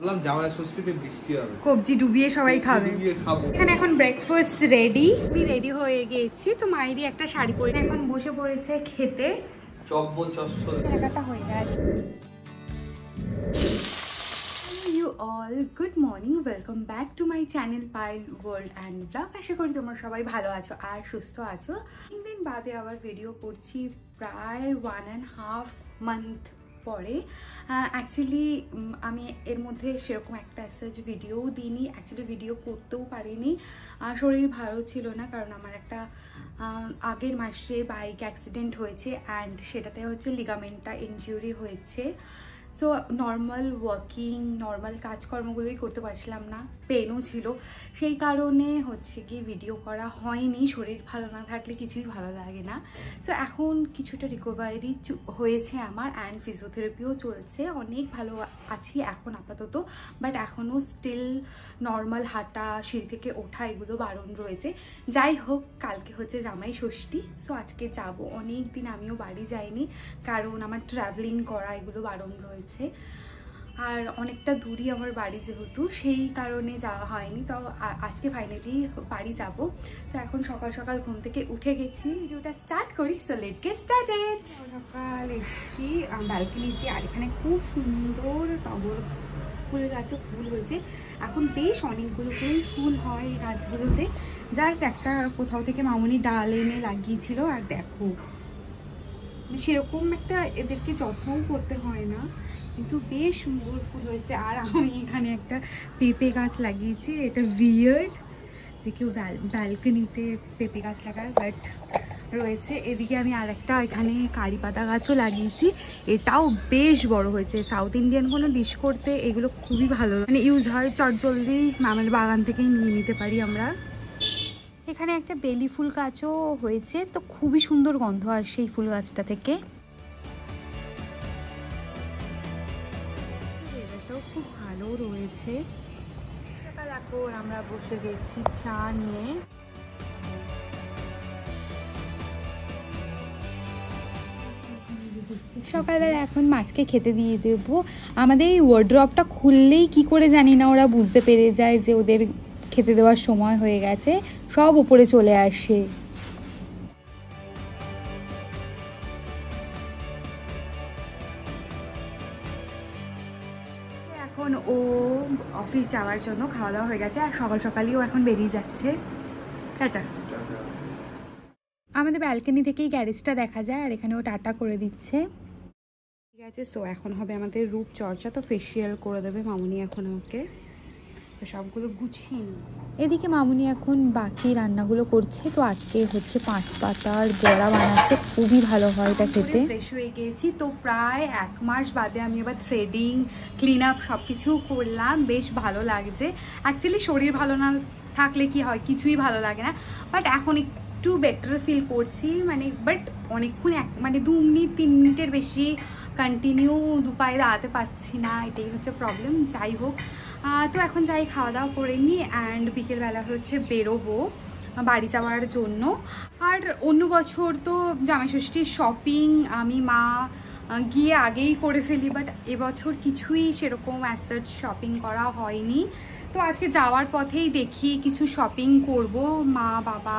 বললাম জামাই ষষ্ঠীতে বৃষ্টি হবে, কবজি ডুবিয়ে সবাই খাবে। এখানে এখন ব্রেকফাস্ট রেডি, আমি রেডি হয়ে গেছি। তো মায়েরই একটা শাড়ি পরে এখন বসে পড়েছে খেতে। চব্বল চশল কেনাকাটা হয়ে গেছে। You all, good morning, welcome back to my channel Pile World and Vlog। আশা করি তোমরা সবাই ভালো আছো আর সুস্থ আছো। 3 দিন বাদে আবার ভিডিও করছি, প্রায় 1.5 month পরে। অ্যাকচুয়ালি আমি এর মধ্যে সেরকম একটা ভিডিও দিইনি, অ্যাকচুয়ালি ভিডিও করতেও পারিনি, শরীর ভালো ছিল না। কারণ আমার একটা আগের মাসে বাইক অ্যাক্সিডেন্ট হয়েছে অ্যান্ড সেটাতে হচ্ছে লিগামেন্টটা ইনজুরি হয়েছে। সো নর্মাল ওয়ার্কিং, নর্মাল কাজকর্মগুলোই করতে পারছিলাম না, পেনও ছিল, সেই কারণে হচ্ছে কি ভিডিও করা হয়নি। শরীর ভালো না থাকলে কিছুই ভালো লাগে না। সো এখন কিছুটা রিকভারি হয়েছে আমার অ্যান্ড ফিজিওথেরাপিও চলছে, অনেক ভালো আছি এখন আপাতত। বাট এখনও স্টিল নর্মাল হাঁটা, সিঁড়ি থেকে ওঠা এগুলো বারণ রয়েছে। যাই হোক, কালকে হচ্ছে জামাই ষষ্ঠী, সো আজকে যাব। অনেক দিন আমিও বাড়ি যাইনি কারণ আমার ট্রাভেলিং করা এগুলো বারণ রয়েছে আর অনেকটা দূরই আমার বাড়ি, যেহেতু সেই কারণে যাওয়া হয়নি। তো আজকে ফাইনালি বাড়ি যাব। তো এখন সকাল সকাল ঘুম থেকে উঠে গেছি, ভিডিওটা স্টার্ট করি। So let's get started. সকাল এসেছি ব্যালকনিতে আর এখানে খুব সুন্দর টগর ফুল গাছে ফুল হয়েছে। এখন বেশ অনেকগুলো করেই ফুল হয় এই গাছগুলোতে। জাস্ট একটা কোথাও থেকে মামুনি ডাল এনে লাগিয়েছিল আর দেখো সেরকম একটা এদেরকে যত্নও করতে হয় না, কিন্তু বেশ সুন্দর ফুল হয়েছে। আর আমি এখানে একটা পেঁপে গাছ লাগিয়েছি। এটা উইয়ার্ড যে কেউ ব্যালকনিতে পেঁপে গাছ লাগায়, বাট রয়েছে। এদিকে আমি আর একটা এখানে কারি পাতা গাছও লাগিয়েছি, এটাও বেশ বড় হয়েছে। সাউথ ইন্ডিয়ান কোনো ডিশ করতে এগুলো খুবই ভালো মানে ইউজ হয়, চটজলদি আমাদের বাগান থেকেই নিয়ে নিতে পারি আমরা। এখানে একটা বেলি ফুল গাছও হয়েছে, তো খুবই সুন্দর গন্ধ আসে এই ফুল গাছটা থেকে। এটাও খুব ভালো রয়েছে। সকাল এখন আমরা বসে গেছি চা নিয়ে। সকালবেলা এখন মাছকে খেতে দিয়ে দেবো। আমাদের এই ওয়ার্ড্রপটা খুললেই কি করে জানি না ওরা বুঝতে পেরে যায় যে ওদের খেতে দেওয়ার সময় হয়ে গেছে, সব উপরে চলে আসে। এখন ও অফিস যাওয়ার জন্য খাওয়া দাওয়া হয়ে গেছে আর সকাল সকালই ও এখন বেরিয়ে যাচ্ছে। টাটা। আমাদের ব্যালকনি থেকেই গ্যারেজটা দেখা যায় আর এখানে ও টাটা করে দিচ্ছে। ঠিক আছে, সো এখন হবে আমাদের রূপচর্চা। তো ফেসিয়াল করে দেবে মামুনি এখন আমাকে, তো সবগুলো গুছিয়ে নিই। এদিকে মামুনি এখন বাকি রান্নাগুলো করছে। তো আজকে হচ্ছে পাঁচ পাতার বড়া বানাচ্ছে, খুবই ভালো হয় এটা খেতে। ফ্রেশ হয়ে গেছি, তো প্রায় 1 মাস বাদে আমি এবার থ্রেডিং, ক্লিন আপ সব কিছু করলাম, বেশ ভালো লাগছে। অ্যাকচুয়ালি শরীর ভালো না থাকলে কি হয়, কিছুই ভালো লাগে না, বাট এখন একটু বেটার ফিল করছি। মানে বাট অনেকক্ষণ মানে 2 মিনিট 3 মিনিটের বেশি কন্টিনিউ দুপায়ে দাঁড়াতে পারছি না, এটাই হচ্ছে প্রবলেম। যাই হোক, তো এখন যাই খাওয়া দাওয়া করে নিই অ্যান্ড বিকেলবেলা হচ্ছে বেরোবো বাড়ি যাওয়ার জন্য। আর অন্য বছর তো জামাই ষষ্ঠীর শপিং আমি মা গিয়ে আগেই করে ফেলি, বাট এবছর কিছুই সেরকম অ্যাজ শপিং করা হয়নি। তো আজকে যাওয়ার পথেই দেখি কিছু শপিং করব মা, বাবা,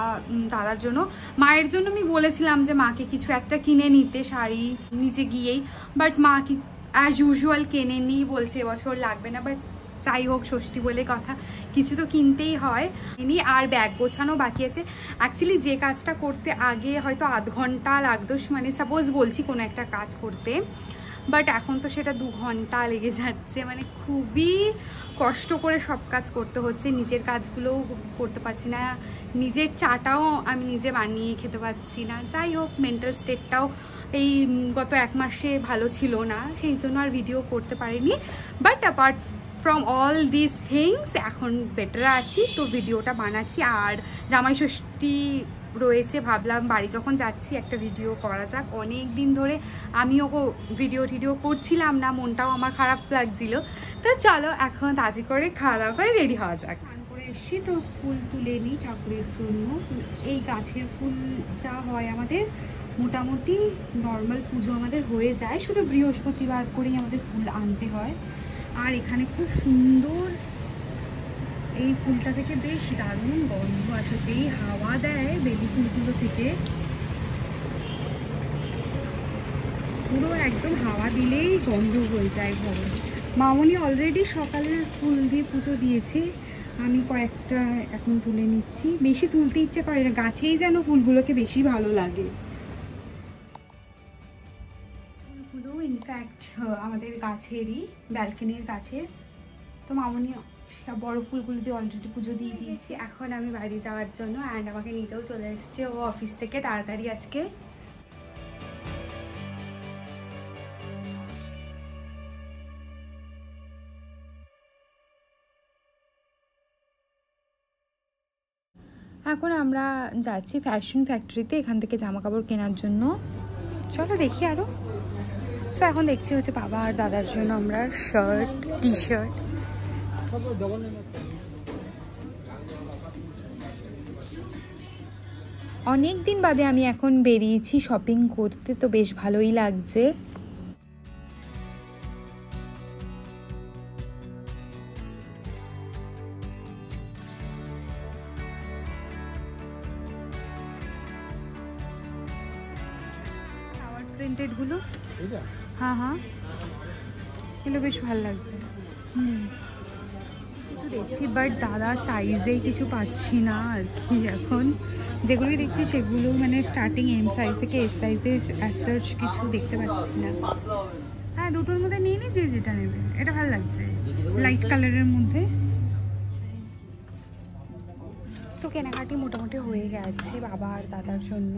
দাদার জন্য। মায়ের জন্য আমি বলেছিলাম যে মাকে কিছু একটা কিনে নিতে, শাড়ি নিচে গিয়েই, বাট মা কি অ্যাজ ইউজুয়াল কেনেনি, বলছে এবছর লাগবে না। বাট যাই হোক, ষষ্ঠী বলে কথা, কিছু তো কিনতেই হয়। আর ব্যাগ গোছানো বাকি আছে। অ্যাকচুয়ালি যে কাজটা করতে আগে হয়তো আধ ঘন্টা লাগতো, মানে সাপোজ বলছি কোনো একটা কাজ করতে, বাট এখন তো সেটা 2 ঘন্টা লেগে যাচ্ছে। মানে খুবই কষ্ট করে সব কাজ করতে হচ্ছে, নিজের কাজগুলোও করতে পারছি না, নিজের চাটাও আমি নিজে বানিয়ে খেতে পারছি না। যাই হোক, মেন্টাল স্টেটটাও এই গত 1 মাসে ভালো ছিল না, সেই জন্য আর ভিডিও করতে পারিনি। But apart from all this things এখন বেটার আছি, তো ভিডিওটা বানাচ্ছি। আর জামাই ষষ্ঠী রয়েছে, ভাবলাম বাড়ি যখন যাচ্ছি একটা ভিডিও করা যাক। অনেক দিন ধরে আমিও ভিডিও করছিলাম না, মনটাও আমার খারাপ লাগছিল। তো চলো এখন তাড়াতাড়ি করে খাওয়া দাওয়া করে রেডি হওয়া যাক। স্নান করে এসছি, তো ফুল তুলে নিই ঠাকুরের জন্য। এই গাছের ফুল যা হয় আমাদের মোটামুটি নর্মাল পুজো আমাদের হয়ে যায়, শুধু বৃহস্পতিবার করেই আমাদের ফুল আনতে হয়। আর এখানে খুব সুন্দর এই ফুলটা থেকে বেশ দারুণ গন্ধ আসে, যেই হাওয়া দেয় বেলি ফুলগুলো থেকে পুরো একদম হাওয়া দিলেই গন্ধ হয়ে যায় ঘরে। মামনি অলরেডি সকালে ফুল দিয়ে পুজো দিয়েছে, আমি কয়েকটা এখন তুলে নিচ্ছি। বেশি তুলতে ইচ্ছে করে না, গাছেই যেন ফুলগুলোকে বেশি ভালো লাগে। ফুলগুলো ইনফ্যাক্ট আমাদের গাছেরই, ব্যালকনির গাছের। তো মামনি সব বড় ফুলগুলো দিয়ে অলরেডি পুজো দিয়ে দিয়েছি। এখন আমি বাড়ি যাওয়ার জন্য, অ্যান্ড আমাকে নিতেও চলে এসছে ও অফিস থেকে তাড়াতাড়ি আজকে। এখন আমরা যাচ্ছি ফ্যাশন ফ্যাক্টরিতে, এখান থেকে জামা কাপড় কেনার জন্য। চলো দেখি আরো। তো এখন দেখছি হচ্ছে বাবা আর দাদার জন্য আমরা শার্ট, টি শার্ট। অনেক দিন বাদে আমি এখন বেরিয়েছি শপিং করতে, তো বেশ ভালোই লাগছে। প্রিন্টেড গুলো, হ্যাঁ হ্যাঁ, এগুলো বেশ ভালো লাগছে। কিছু দেখছি বাট দাদার সাইজে কিছু পাচ্ছি না আর কি। এখন যেগুলোই দেখছি সেগুলো মানে স্টার্টিং এম সাইজ থেকে এস সাইজে সার্চ কিছু দেখতে পাচ্ছি না। হ্যাঁ, দুটোর মধ্যে নিয়ে নিয়েছি, যেটা নেবে। এটা ভালো লাগছে, লাইট কালারের মধ্যে। তো কেনাকাটি মোটামুটি হয়ে গেছে বাবা আর দাদার জন্য।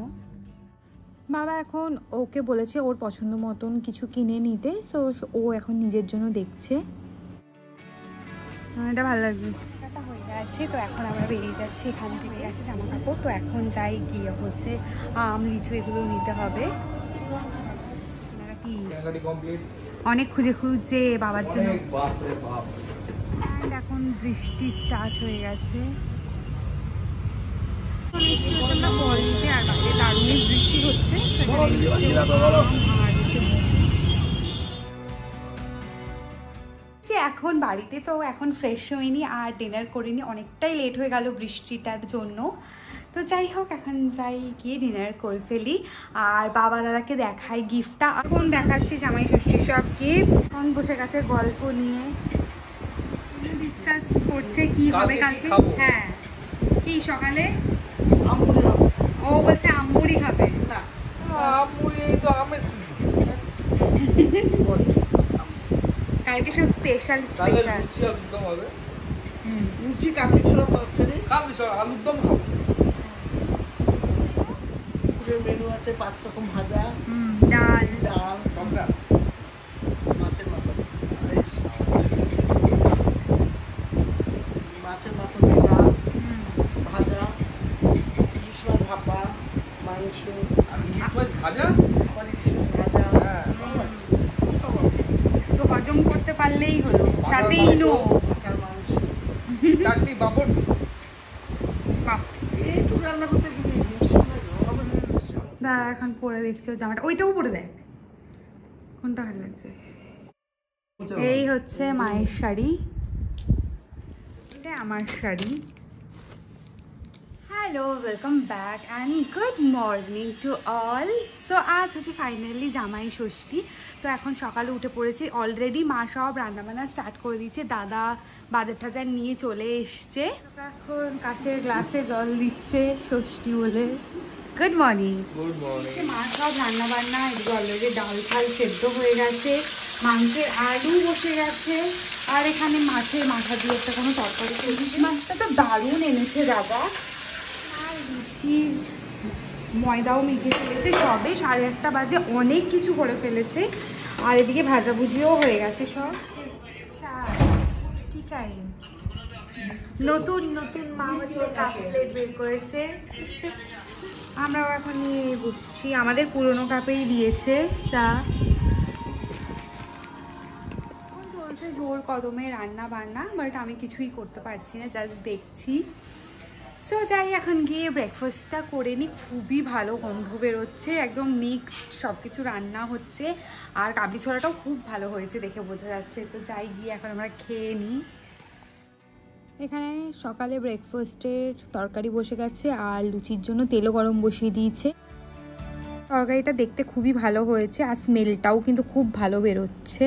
বাবা এখন ওকে বলেছে ওর পছন্দ মতন কিছু কিনে নিতে, সো ও এখন নিজের জন্য দেখছে। এটা ভালো লাগবে। এটা হয়ে গেছে, তো এখন আমরা বেরিয়ে যাচ্ছি এখান থেকে। গেছে জামা কাপড়, তো এখন যাই গিয়ে হচ্ছে আম, লিচু এগুলো নিতে হবে। অনেক খুঁজে খুঁজে বাবার জন্য। এখন বৃষ্টি স্টার্ট হয়ে গেছে, আর বাইরে দারুণই বৃষ্টি হচ্ছে। এখন বাড়িতে তো এখন ফ্রেশ হয়নি আর ডিনার করিনি, অনেকটাই লেট হয়ে গেল বৃষ্টিটার জন্য। তো যাই হোক, এখন যাই গিয়ে ডিনার করে ফেলি আর বাবা দাদাকে দেখাই গিফটটা। এখন দেখাচ্ছি জামাই ষষ্ঠীর সব গিফট। এখন বসে গেছে গল্প নিয়ে ডিসকাস করছে কি হবে কালকে। হ্যাঁ, কি সকালে ও বলছে আমুড়ি খাবে। না, আমুড়ি তো আমের কালকে সব স্পেশাল স্পেশাল লুচি একদম হবে। লুচি, কাবলি ছোলা তরকারি, কাবলি ছোলা আলুর দম খাবো। পুরো মেনু আছে 5 রকম ভাজা, ডাল, মাছের মাথা, ডাল, ভাজা, ইলিশ মাছ ভাপা, মাংস, ইলিশ মাছ ভাজা, তো হজম করতে পারলেই হলো। সাথে ইনো, চাটনি, পাপড়, একটু রান্না করতে দাদা এখন পরে দেখছো জামাটা, ওইটাও পরে দেখ কোনটা ভালো লাগছে। এই হচ্ছে মায়ের শাড়ি, আমার sari. Hello, welcome back and good morning to all. So আজ হচ্ছে ফাইনালি জামাই ষষ্ঠী। তো এখন সকালে উঠে পড়েছি অলরেডি, মা সব রান্নাবান্না স্টার্ট করে দিচ্ছে, দাদা বাজার টাজার নিয়ে চলে এসছে। এখন কাচের গ্লাসে জল দিচ্ছে ষষ্ঠী বলে। Good morning. Good morning. মা সব রান্নাবান্না, এদিকে অলরেডি ডাল ফাল সেদ্ধ হয়ে গেছে, মাংসের আলু বসে গেছে, আর এখানে মাছের মাথা দিয়ে একটা কোনো তরকারি। ইলিশ মাছটা তো দারুণ এনেছে দাদা। আর লুচির ময়দাও মেখে ফেলেছে, সবে 1:30 বাজে, অনেক কিছু করে ফেলেছে। আর এদিকে ভাজাভুজিও হয়ে গেছে সব। টি টাইম, নতুন নতুন মা হচ্ছে কাপ প্লেট বের করেছে, আমরাও এখন নিয়ে বসছি। আমাদের পুরোনো কাপেই দিয়েছে চা। চলছে জোর কদমে রান্না বান্না, বাট আমি কিছুই করতে পারছি না, জাস্ট দেখছি। তো যাই এখন গিয়ে ব্রেকফাস্টটা করে নিই। খুবই ভালো গন্ধ বেরোচ্ছে, একদম মিক্সড সব কিছু রান্না হচ্ছে। আর কাবলি ছোলাটাও খুব ভালো হয়েছে দেখে বোঝা যাচ্ছে। তো যাই গিয়ে এখন আমরা খেয়ে নিই। এখানে সকালে ব্রেকফাস্টের তরকারি বসে গেছে আর লুচির জন্য তেলও গরম বসিয়ে দিয়েছে। তরকারিটা দেখতে খুবই ভালো হয়েছে আর স্মেলটাও কিন্তু খুব ভালো বেরোচ্ছে।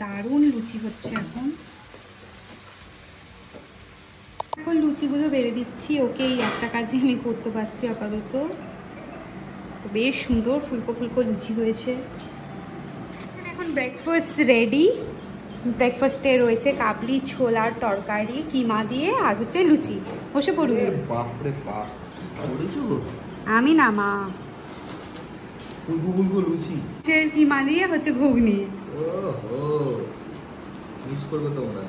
দারুণ লুচি হচ্ছে। এখন লুচিগুলো বেড়ে দিচ্ছি ওকে। এই একটা কাজই আমি করতে পারছি আপাতত। বেশ সুন্দর ফুলকো ফুলকো লুচি হয়েছে। এখন ব্রেকফাস্ট রেডি। ব্রেকফাস্টে রয়েছে কাবলি ছোলার তরকারি কিমা দিয়ে আর হচ্ছে লুচি। বসে পড়ুন। বাপরে বাপ, আমি না মা। ফুলকো ফুলকো লুচি কিমা দিয়ে হচ্ছে ঘুগনি। ওহো, মিস করবে তোমরা।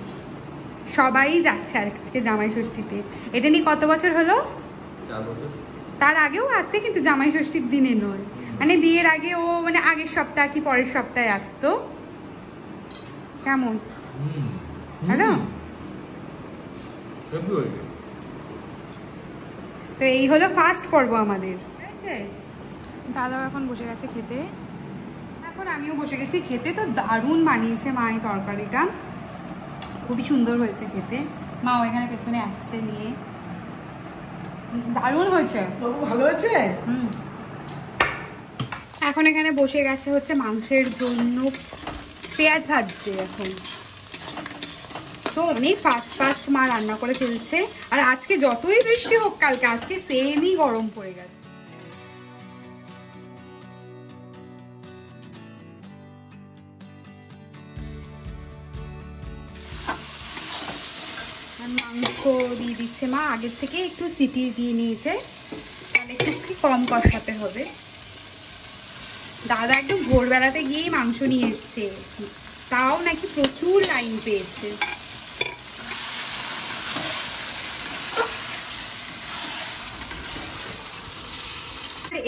সবাই যাচ্ছে আজকে জামাই ষষ্ঠীতে। এটা নিয়ে কত বছর হলো? 4 বছর। তার আগেও আসতে, কিন্তু জামাই ষষ্ঠীর দিনে নয়। মানে বিয়ের আগে ও মানে আগের সপ্তাহ কি পরের সপ্তাহে আসতো। কেমন হ্যালো? তো এই হলো ফার্স্ট পর্ব আমাদের। দাদাও এখন বসে গেছে খেতে। এখন আমিও বসে গেছি খেতে। তো দারুণ বানিয়েছে মা এই তরকারিটা, খুবই সুন্দর হয়েছে খেতে। মা ওইখানে পেছনে আসছে নিয়ে। দারুণ হয়েছে, ভালো হয়েছে। এখন এখানে বসে গেছে হচ্ছে মাংসের জন্য পেঁয়াজ ভাজছে এখন। তো অনেক ফাস্ট ফাস্ট মা রান্না করে ফেলছে। আর আজকে যতই বৃষ্টি হোক কালকে, আজকে সেমই গরম পড়ে গেছে। মাংস দিয়ে দিচ্ছে মা। আগের থেকে একটু সিটি দিয়ে নিয়েছে, তাহলে একটু কম কষাতে হবে। দাদা একদম ভোরবেলাতে গিয়েই মাংস নিয়ে এসছে, তাও নাকি প্রচুর লাইন পেয়েছে।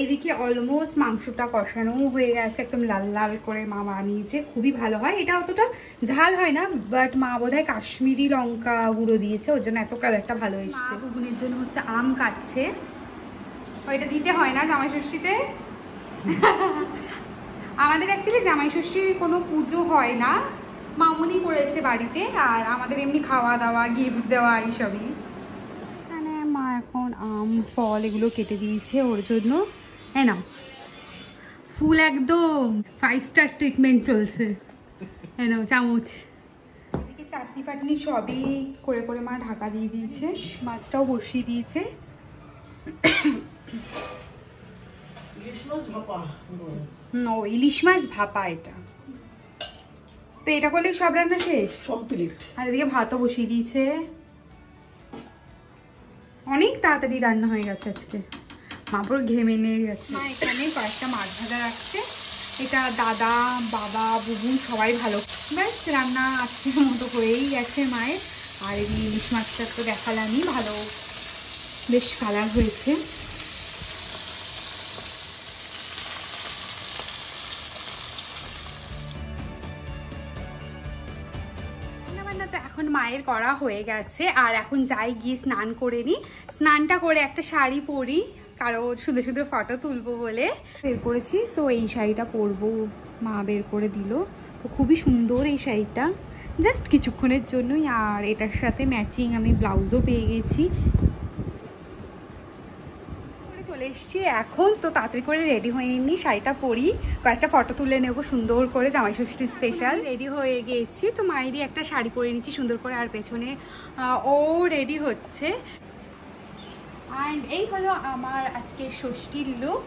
এদিকে অলমোস্ট মাংসটা কষানো হয়ে গেছে, একদম লাল লাল করে মা বানিয়েছে। খুবই ভালো হয় এটা, অতটা ঝাল হয় না, বাট মা বোধহয় কাশ্মীরি লঙ্কা গুঁড়ো দিয়েছে, ওর জন্য এত কালারটা ভালো এসছে। ঘুগনির জন্য হচ্ছে আম কাটছে। ওইটা দিতে হয় না জামাই ষষ্ঠীতে। আমাদের অ্যাকচুয়ালি জামাই ষষ্ঠীর কোনো পুজো হয় না, মামুনি করেছে বাড়িতে। আর আমাদের এমনি খাওয়া দাওয়া, গিফট দেওয়া এইসবই। এখানে মা এখন আম ফল এগুলো কেটে দিয়েছে ওর জন্য। হ্যাঁ না, ফুল একদম 5 স্টার ট্রিটমেন্ট চলছে। হ্যাঁ না, চামচ। এদিকে চাটনি ফাটনি সবই করে করে মা ঢাকা দিয়ে দিয়েছে। মাছটাও বসিয়ে দিয়েছে। ইলিশ মাছ ভাপা এটা। তো এটা করলে সব রান্না শেষ কমপ্লিট। আর এদিকে ভাতও বসিয়ে দিয়েছে। অনেক তাড়াতাড়ি রান্না হয়ে গেছে আজকে। মা পুরো ঘেমে নিয়ে গেছে। মা এখানে কয়েকটা মাছ ভাজা রাখছে। এটা দাদা, বাবা, বুবু সবাই ভালো। ব্যাস রান্না আজকের মতো করেই গেছে মায়ের। আর এই ইলিশ মাছটা তো দেখালামই, ভালো বেশ কালার হয়েছে। এখন মায়ের করা হয়ে গেছে আর এখন যাই গিয়ে স্নান করে নি। স্নানটা করে একটা শাড়ি পরি, কারো সুন্দর সুন্দর ফটো তুলবো বলে বের করেছি। সো এই শাড়িটা পরবো, মা বের করে দিল। তো খুবই সুন্দর এই শাড়িটা, জাস্ট কিছুক্ষণের জন্যই। আর এটার সাথে ম্যাচিং আমি ব্লাউজও পেয়ে গেছি। চলে এসছি এখন, তো তাড়াতাড়ি করে রেডি হয়ে নি, শাড়িটা পরি, কয়েকটা ফটো তুলে নেবো সুন্দর করে জামাই ষষ্ঠী স্পেশাল। রেডি হয়ে গেছি, তো মায়েরই একটা শাড়ি পরে নিচ্ছি সুন্দর করে। আর পেছনে ও রেডি হচ্ছে। অ্যান্ড এই হলো আমার আজকের ষষ্ঠীর লুক।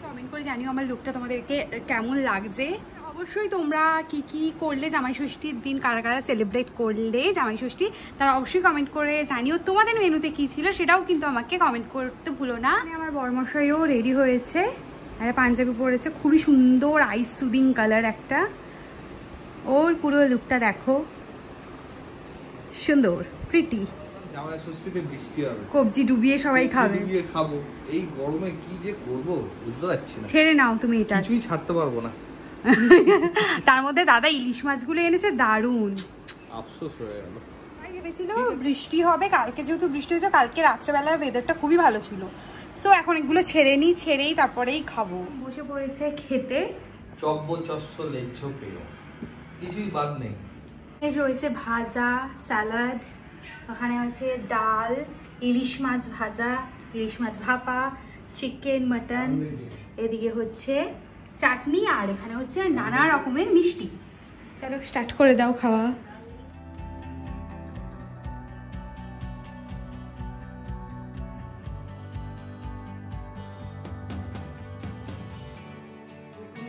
কমেন্ট করে জানিও আমার লুকটা তোমাদেরকে কেমন লাগছে। অবশ্যই তোমরা কি কি করলে জামাই ষষ্ঠীর দিন, কারা কারা সেলিব্রেট করলে জামাই ষষ্ঠী, তারা অবশ্যই কমেন্ট করে জানিও। তোমাদের মেনুতে কি ছিল সেটাও কিন্তু আমাকে কমেন্ট করতে ভুলো না। আমার বরমশাইও রেডি হয়েছে, একটা পাঞ্জাবি পরেছে, খুবই সুন্দর আইস সুদিং কালার একটা। ওর পুরো লুকটা দেখো, সুন্দর প্রিটি। জামাই ষষ্ঠীতে বৃষ্টি হবে, কবজি ডুবিয়ে সবাই খাবে। ডুবিয়ে খাবো, এই গরমে কি যে করবো বুঝতে পারছি না। ছেড়ে নাও তুমি এটা, কিছুই ছাড়তে পারবো না। তার মধ্যে দাদা ইলিশ মাছগুলো এনেছে দারুন, আফসোস হয়ে গেল। ভেবেছিল বৃষ্টি হবে, কালকে যেহেতু বৃষ্টি হয়েছে, কালকে রাত্রেবেলার ওয়েদারটা খুবই ভালো ছিল। সো এখন এগুলো ছেড়ে নিই, ছেড়েই তারপরেই খাবো। বসে পড়েছে খেতে। চব্য চস্য লেজ্জ পেয়, কিছুই বাদ নেই। এর রয়েছে ভাজা, স্যালাড, ওখানে আছে ডাল, ইলিশ মাছ ভাজা, ইলিশ মাছ ভাপা, চিকেন, মাটন, এদিকে হচ্ছে চাটনি, আর এখানে হচ্ছে নানা রকমের মিষ্টি। চলো স্টার্ট করে দাও খাওয়া।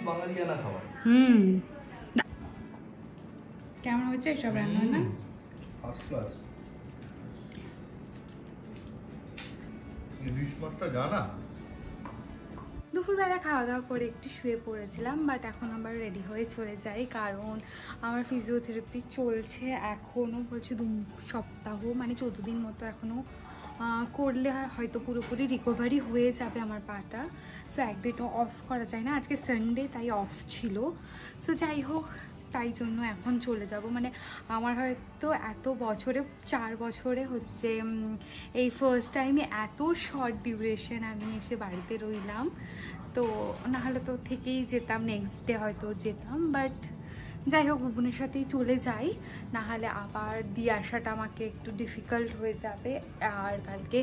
বাঙালিয়ানা খাবার। কেমন হচ্ছে সব রান্না? না ফার্স্ট ক্লাস। ইলিশ মাছটা জানা। দুপুরবেলা খাওয়া দাওয়া করে একটু শুয়ে পড়েছিলাম, বাট এখন আবার রেডি হয়ে চলে যাই, কারণ আমার ফিজিওথেরাপি চলছে এখনও, বলছে 2 সপ্তাহ, মানে 14 দিন মতো এখনও করলে হয়তো পুরোপুরি রিকভারি হয়ে যাবে আমার পাটা। সো একদিনও অফ করা যায় না, আজকে সানডে তাই অফ ছিল। সো যাই হোক, তাই জন্য এখন চলে যাব। মানে আমার হয়তো এত বছরে, 4 বছরে হচ্ছে এই ফার্স্ট টাইমে এত শর্ট ডিউরেশন আমি এসে বাড়িতে রইলাম। তো নাহলে তো থেকেই যেতাম, নেক্সট ডে হয়তো যেতাম, বাট যাই হোক বুবনের সাথেই চলে যাই, নাহলে আবার দিয়ে আসাটা আমাকে একটু ডিফিকাল্ট হয়ে যাবে, আর কালকে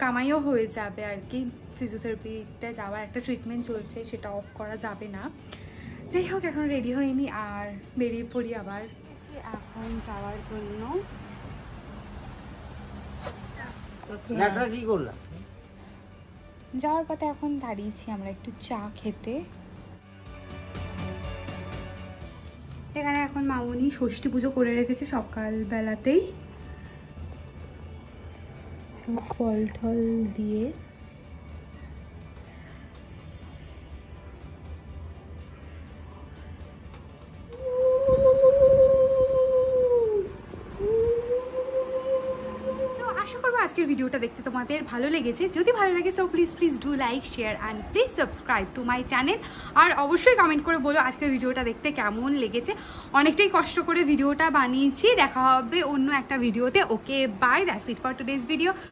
কামাইও হয়ে যাবে আর কি। ফিজিওথেরাপিতে যাওয়ার একটা ট্রিটমেন্ট চলছে, সেটা অফ করা যাবে না। যাই হোক, এখন রেডি হইনি আর বেরিয়ে পড়ি আবার এখন যাওয়ার জন্য। কি করলা? যাওয়ার পথে এখন দাঁড়িয়েছি আমরা একটু চা খেতে। এখানে এখন মামনি ষষ্ঠী পুজো করে রেখেছে সকালবেলাতেই, ফল টল দিয়ে। আজকের ভিডিওটা দেখতে তোমাদের ভালো লেগেছে, যদি ভালো লাগে so please do like, share and please subscribe to my channel. আর অবশ্যই কমেন্ট করে বলো আজকের ভিডিওটা দেখতে কেমন লেগেছে। অনেকটাই কষ্ট করে ভিডিওটা বানিয়েছি, দেখা হবে অন্য একটা ভিডিওতে। Okay bye, that's it for today's video.